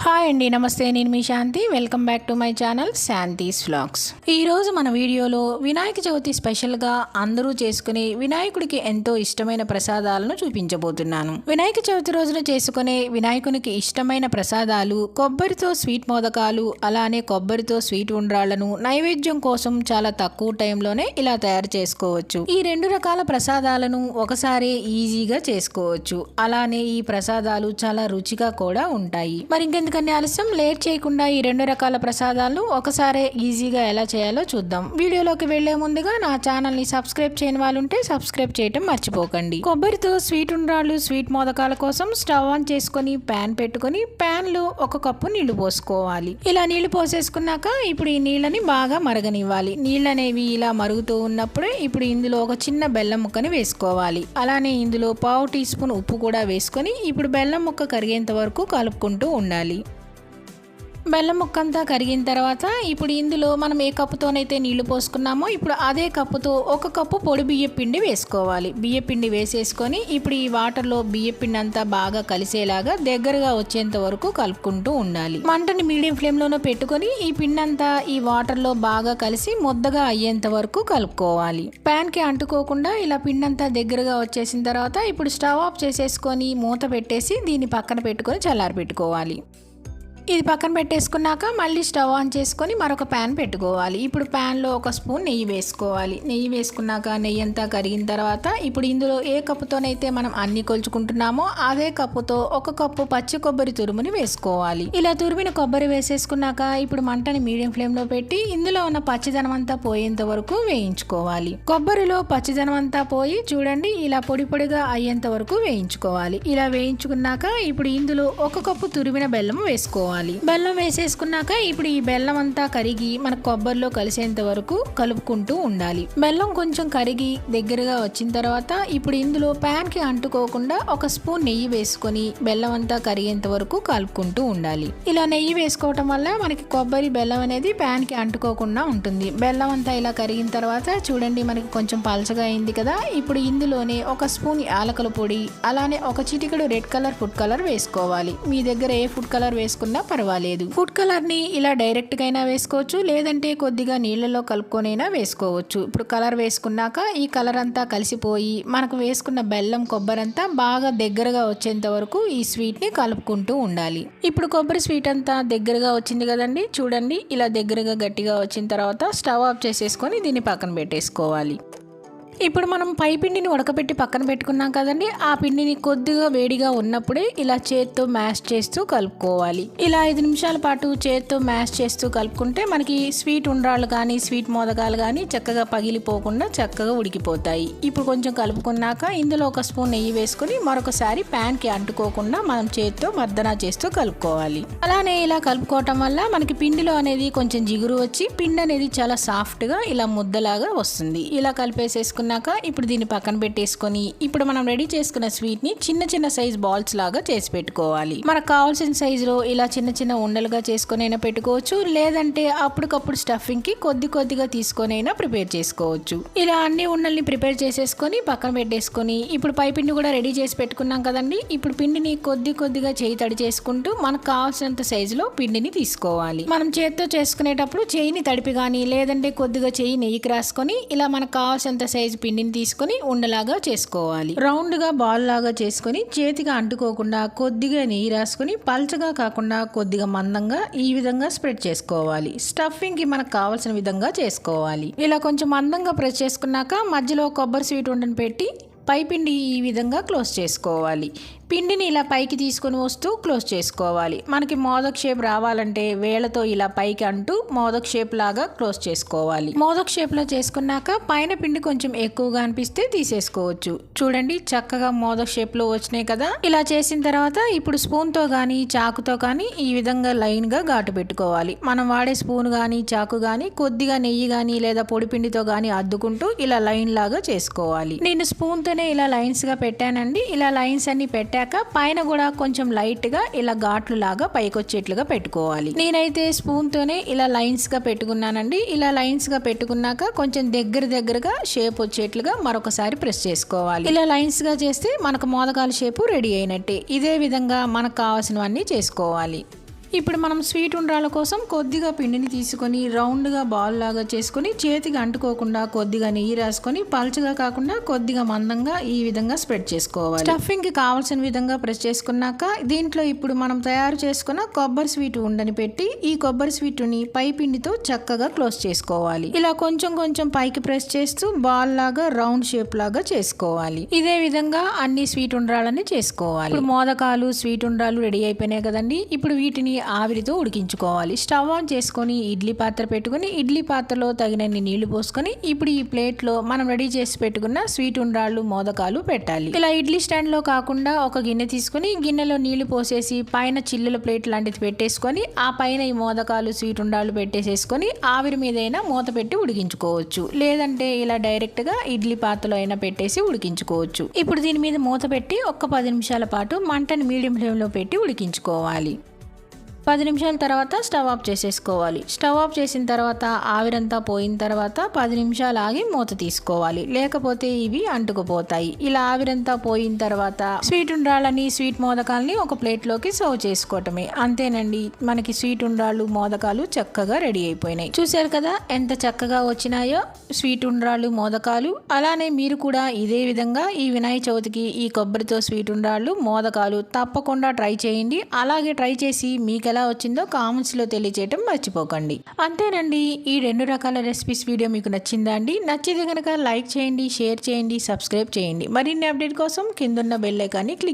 Hi అండి, నమస్తే. నేను మీ Shanti. Welcome back to my channel Shanti's vlogs. ఈరోజు మన వీడియోలో వినాయక చవితి స్పెషల్గా అందరూ చేసుకునే వినాయకుడికి ఎంతో ఇష్టమైన ప్రసాదాలను చూపించబోతున్నాను. వినాయక చవితి రోజున చేసుకునే వినాయకునికి ఇష్టమైన ప్రసాదాలు కొబ్బరితో స్వీట్ మోదకాలు, అలానే కొబ్బరితో స్వీట్ ఉండ్రాళ్లను నైవేద్యం కోసం చాలా తక్కువ టైంలోనే ఇలా తయారు చేసుకోవచ్చు. ఈ రెండు రకాల ప్రసాదాలను ఒకసారి ఈజీగా చేసుకోవచ్చు. అలానే ఈ ప్రసాదాలు చాలా రుచిగా కూడా ఉంటాయి. మరి ఇంకెందుకని ఆలస్యం, లేట్ చేయకుండా ఈ రెండు రకాల ప్రసాదాలు ఒకసారి ఈజీగా ఎలా చేయాలో చూద్దాం. వీడియోలోకి వెళ్లే ముందుగా నా ఛానల్ ని సబ్స్క్రైబ్ చేయని వాళ్ళు ఉంటే సబ్స్క్రైబ్ చేయటం మర్చిపోకండి. కొబ్బరితో స్వీట్ ఉండ్రాళ్ళు, స్వీట్ మోదకాల కోసం స్టవ్ ఆన్ చేసుకుని ప్యాన్ పెట్టుకుని ప్యాన్ లో 1 కప్పు నీళ్లు పోసుకోవాలి. ఇలా నీళ్లు పోసేసుకున్నాక ఇప్పుడు ఈ నీళ్ళని బాగా మరగనివ్వాలి. నీళ్ళు అనేవి ఇలా మరుగుతూ ఉన్నప్పుడే ఇప్పుడు ఇందులో ఒక చిన్న బెల్లం ముక్కని వేసుకోవాలి. అలానే ఇందులో 1/2 టీ స్పూన్ ఉప్పు కూడా వేసుకొని ఇప్పుడు బెల్లం ముక్క కరిగేంత వరకు కలుపుకుంటూ ఉండాలి. బెల్లం ముక్కంతా కరిగిన తర్వాత ఇప్పుడు ఇందులో మనం ఏ కప్పుతోనైతే నీళ్లు పోసుకున్నామో ఇప్పుడు అదే కప్పుతో 1 కప్పు పొడి బియ్యం పిండి వేసుకోవాలి. బియ్యం పిండి వేసేసుకొని ఇప్పుడు ఈ వాటర్లో బియ్యం పిండి అంతా బాగా కలిసేలాగా దగ్గరగా వచ్చేంత వరకు కలుపుకుంటూ ఉండాలి. మంటని మీడియం ఫ్లేమ్లోనే పెట్టుకొని ఈ పిండి అంతా ఈ వాటర్లో బాగా కలిసి ముద్దగా అయ్యేంత వరకు కలుపుకోవాలి. ప్యాన్కి అంటుకోకుండా ఇలా పిండి అంతా దగ్గరగా వచ్చేసిన తర్వాత ఇప్పుడు స్టవ్ ఆఫ్ చేసేసుకొని మూత పెట్టేసి దీన్ని పక్కన పెట్టుకొని చల్లారి పెట్టుకోవాలి. ఇది పక్కన పెట్టేసుకున్నాక మళ్ళీ స్టవ్ ఆన్ చేసుకొని మరొక ప్యాన్ పెట్టుకోవాలి. ఇప్పుడు ప్యాన్లో 1 స్పూన్ నెయ్యి వేసుకోవాలి. నెయ్యి వేసుకున్నాక నెయ్యి అంతా కరిగిన తర్వాత ఇప్పుడు ఇందులో ఏ కప్పుతోనైతే మనం అన్ని కొలుచుకుంటున్నామో అదే కప్పుతో 1 కప్పు పచ్చి కొబ్బరి తురుముని వేసుకోవాలి. ఇలా తురిమిన కొబ్బరి వేసేసుకున్నాక ఇప్పుడు మంటని మీడియం ఫ్లేమ్లో పెట్టి ఇందులో ఉన్న పచ్చిదనం అంతా పోయేంత వరకు వేయించుకోవాలి. కొబ్బరిలో పచ్చిదనం అంతా పోయి చూడండి ఇలా పొడి పొడిగా అయ్యేంత వరకు వేయించుకోవాలి. ఇలా వేయించుకున్నాక ఇప్పుడు ఇందులో 1 కప్పు తురిమిన బెల్లం వేసుకోవాలి. బెల్లం వేసేసుకున్నాక ఇప్పుడు ఈ బెల్లం అంతా కరిగి మన కొబ్బరిలో కలిసేంత వరకు కలుపుకుంటూ ఉండాలి. బెల్లం కొంచెం కరిగి దగ్గరగా వచ్చిన తర్వాత ఇప్పుడు ఇందులో ప్యాన్ కి అంటుకోకుండా 1 స్పూన్ నెయ్యి వేసుకొని బెల్లం అంతా కరిగేంత వరకు కలుపుకుంటూ ఉండాలి. ఇలా నెయ్యి వేసుకోవటం వల్ల మనకి కొబ్బరి బెల్లం అనేది ప్యాన్ కి అంటుకోకుండా ఉంటుంది. బెల్లం అంతా ఇలా కరిగిన తర్వాత చూడండి మనకి కొంచెం పలచగా అయింది కదా. ఇప్పుడు ఇందులోనే 1 స్పూన్ యాలకుల పొడి, అలానే 1 చిటికెడు రెడ్ కలర్ ఫుడ్ కలర్ వేసుకోవాలి. మీ దగ్గర ఏ ఫుడ్ కలర్ వేసుకున్నా పర్వాలేదు. ఫుడ్ కలర్ ని ఇలా డైరెక్ట్ గా అయినా వేసుకోవచ్చు, లేదంటే కొద్దిగా నీళ్ళలో కలుపుకొనైనా వేసుకోవచ్చు. ఇప్పుడు కలర్ వేసుకున్నాక ఈ కలర్ అంతా కలిసిపోయి మనకు వేసుకున్న బెల్లం కొబ్బరి అంతా బాగా దగ్గరగా వచ్చేంత వరకు ఈ స్వీట్ ని కలుపుకుంటూ ఉండాలి. ఇప్పుడు కొబ్బరి స్వీట్ అంతా దగ్గరగా వచ్చింది కదండి. చూడండి ఇలా దగ్గరగా గట్టిగా వచ్చిన తర్వాత స్టవ్ ఆఫ్ చేసేసుకొని దీన్ని పక్కన పెట్టేసుకోవాలి. ఇప్పుడు మనం పై పిండిని ఉడకబెట్టి పక్కన పెట్టుకున్నాం కదండి. ఆ పిండిని కొద్దిగా వేడిగా ఉన్నప్పుడే ఇలా చేత్తో మ్యాష్ చేస్తూ కలుపుకోవాలి. ఇలా 5 నిమిషాల పాటు చేత్తో మ్యాష్ చేస్తూ కలుపుకుంటే మనకి స్వీట్ ఉండ్రాళ్ళు కానీ స్వీట్ మోదకాలు కానీ చక్కగా పగిలిపోకుండా చక్కగా ఉడికిపోతాయి. ఇప్పుడు కొంచెం కలుపుకున్నాక ఇందులో 1 స్పూన్ నెయ్యి వేసుకుని మరొకసారి ప్యాన్ కి అంటుకోకుండా మనం చేత్తో మర్దనా చేస్తూ కలుపుకోవాలి. అలానే ఇలా కలుపుకోవటం వల్ల మనకి పిండిలో అనేది కొంచెం జిగురు వచ్చి పిండి అనేది చాలా సాఫ్ట్ గా ఇలా ముద్దలాగా వస్తుంది. ఇలా కలిపేసేసుకున్న ఇప్పుడు దీన్ని పక్కన పెట్టేసుకొని ఇప్పుడు మనం రెడీ చేసుకున్న స్వీట్ ని చిన్న చిన్న సైజ్ బాల్స్ లాగా చేసి పెట్టుకోవాలి. మనకు కావాల్సిన సైజులో ఇలా చిన్న చిన్న ఉండలుగా చేసుకొని అయినా పెట్టుకోవచ్చు, లేదంటే అప్పటికప్పుడు స్టఫింగ్ కి కొద్దిగా తీసుకొని అయినా ప్రిపేర్ చేసుకోవచ్చు. ఇలా అన్ని ఉండల్ని ప్రిపేర్ చేసేసుకొని పక్కన పెట్టేసుకొని ఇప్పుడు పై పిండి కూడా రెడీ చేసి పెట్టుకున్నాం కదండి. ఇప్పుడు పిండిని కొద్దిగా చేయి తడి చేసుకుంటూ మనకు కావాల్సినంత సైజులో పిండిని తీసుకోవాలి. మనం చేతితో చేసుకునేటప్పుడు చేయిని తడిపి కానీ లేదంటే కొద్దిగా చేయి నెయ్యికి రాసుకొని ఇలా మనకు కావాల్సినంత సైజు పిండిని తీసుకొని ఉండలాగా చేసుకోవాలి. రౌండ్ గా బాల్ లాగా చేసుకొని చేతిగా అంటుకోకుండా కొద్దిగా నెయ్యి రాసుకొని పల్చగా కాకుండా కొద్దిగా మందంగా ఈ విధంగా స్ప్రెడ్ చేసుకోవాలి. స్టఫింగ్ కి మనకు కావాల్సిన విధంగా చేసుకోవాలి. ఇలా కొంచెం మందంగా ప్రెస్ చేసుకున్నాక మధ్యలో కొబ్బరి స్వీట్ ఉండని పెట్టి పైపిండి ఈ విధంగా క్లోజ్ చేసుకోవాలి. పిండిని ఇలా పైకి తీసుకొని వస్తూ క్లోజ్ చేసుకోవాలి. మనకి మోదక్ షేప్ రావాలంటే వేళ్లతో ఇలా పైకి అంటూ మోదక్ షేప్ లాగా క్లోజ్ చేసుకోవాలి. మోదక్ షేప్ లో చేసుకున్నాక పైన పిండి కొంచెం ఎక్కువగా అనిపిస్తే తీసేసుకోవచ్చు. చూడండి చక్కగా మోదక్ షేప్ లో వచ్చినాయి కదా. ఇలా చేసిన తర్వాత ఇప్పుడు స్పూన్ తో గానీ చాకుతో కానీ ఈ విధంగా లైన్ గా ఘాటు పెట్టుకోవాలి. మనం వాడే స్పూన్ గానీ చాకు గానీ కొద్దిగా నెయ్యి గానీ లేదా పొడి పిండితో గానీ అద్దుకుంటూ ఇలా లైన్ లాగా చేసుకోవాలి. నేను స్పూన్ తోనే ఇలా లైన్స్ గా పెట్టానండి. ఇలా లైన్స్ అన్ని పెట్టాక పైన కూడా కొంచెం లైట్ గా ఇలా ఘాట్లు లాగా పైకి వచ్చేట్లుగా పెట్టుకోవాలి. నేనైతే స్పూన్ తోనే ఇలా లైన్స్ గా పెట్టుకున్నానండి. ఇలా లైన్స్ గా పెట్టుకున్నాక కొంచెం దగ్గరగా షేప్ వచ్చేట్లుగా మరొకసారి ప్రెస్ చేసుకోవాలి. ఇలా లైన్స్ గా చేస్తే మనకు మోదకాల షేపు రెడీ అయినట్టే. ఇదే విధంగా మనకు కావాల్సినవన్నీ చేసుకోవాలి. ఇప్పుడు మనం స్వీట్ ఉండ్రాల కోసం కొద్దిగా పిండిని తీసుకొని రౌండ్గా బాల్ లాగా చేసుకొని చేతికి అంటుకోకుండా కొద్దిగా నెయ్యి రాసుకొని పలుచగా కాకుండా కొద్దిగా మందంగా ఈ విధంగా స్ప్రెడ్ చేసుకోవాలి. స్టఫింగ్కి కావాల్సిన విధంగా ప్రెస్ చేసుకున్నాక దీంట్లో ఇప్పుడు మనం తయారు చేసుకున్న కొబ్బరి స్వీట్ ఉండని పెట్టి ఈ కొబ్బరి స్వీట్ని పై పిండితో చక్కగా క్లోజ్ చేసుకోవాలి. ఇలా కొంచెం కొంచెం పైకి ప్రెస్ చేస్తూ బాల్ లాగా రౌండ్ షేప్ లాగా చేసుకోవాలి. ఇదే విధంగా అన్ని స్వీట్ ఉండ్రాలని చేసుకోవాలి. ఇప్పుడు మోదకాలు స్వీట్ ఉండ్రాలు రెడీ అయిపోయినాయి కదండి. ఇప్పుడు వీటిని ఆవిరితో ఉడికించుకోవాలి. స్టవ్ ఆన్ చేసుకొని ఇడ్లీ పాత్ర పెట్టుకుని ఇడ్లీ పాత్రలో తగినన్ని నీళ్లు పోసుకొని ఇప్పుడు ఈ ప్లేట్లో మనం రెడీ చేసి పెట్టుకున్న స్వీట్ ఉండ్రాళ్ళు మోదకాలు పెట్టాలి. ఇలా ఇడ్లీ స్టాండ్ లో కాకుండా ఒక గిన్నె తీసుకుని గిన్నెలో నీళ్లు పోసేసి పైన చిల్లుల ప్లేట్ లాంటిది పెట్టేసుకొని ఆ పైన ఈ మోదకాలు స్వీట్ ఉండ్రాళ్ళు పెట్టేసేసుకొని ఆవిరి మీదైనా మూత పెట్టి ఉడికించుకోవచ్చు. లేదంటే ఇలా డైరెక్ట్ గా ఇడ్లీ పాత్రలో అయినా పెట్టేసి ఉడికించుకోవచ్చు. ఇప్పుడు దీని మీద మూత పెట్టి ఒక్క 10 నిమిషాల పాటు మంటని మీడియం ఫ్లేమ్ లో పెట్టి ఉడికించుకోవాలి. 10 నిమిషాల తర్వాత స్టవ్ ఆఫ్ చేసేసుకోవాలి. స్టవ్ ఆఫ్ చేసిన తర్వాత ఆవిరంతా పోయిన తర్వాత 10 నిమిషాలు ఆగి మూత తీసుకోవాలి. లేకపోతే ఇవి అంటుకుపోతాయి. ఇలా ఆవిరంతా పోయిన తర్వాత స్వీట్ ఉండ్రాళ్ళని స్వీట్ మోదకాలని ఒక ప్లేట్లోకి సర్వ్ చేసుకోవటమే. అంతేనండి, మనకి స్వీట్ ఉండ్రాళ్ళు మోదకాలు చక్కగా రెడీ అయిపోయినాయి. చూశారు కదా ఎంత చక్కగా వచ్చినాయో స్వీట్ ఉండ్రాళ్ళు మోదకాలు. అలానే మీరు కూడా ఇదే విధంగా ఈ వినాయక చవితికి ఈ కొబ్బరితో స్వీట్ ఉండ్రాళ్ళు మోదకాలు తప్పకుండా ట్రై చేయండి. అలాగే ట్రై చేసి మీకు ఎలా వచ్చిందో కామెంట్స్లో తెలియజేయటం మర్చిపోకండి. అంతేనండి, ఈ 2 రకాల రెసిపీస్ వీడియో మీకు నచ్చిందా అండి? నచ్చితే కనుక లైక్ చేయండి, షేర్ చేయండి, సబ్స్క్రైబ్ చేయండి. మరిన్ని అప్డేట్ కోసం కిందున్న బెల్ ఐకాన్ని క్లిక్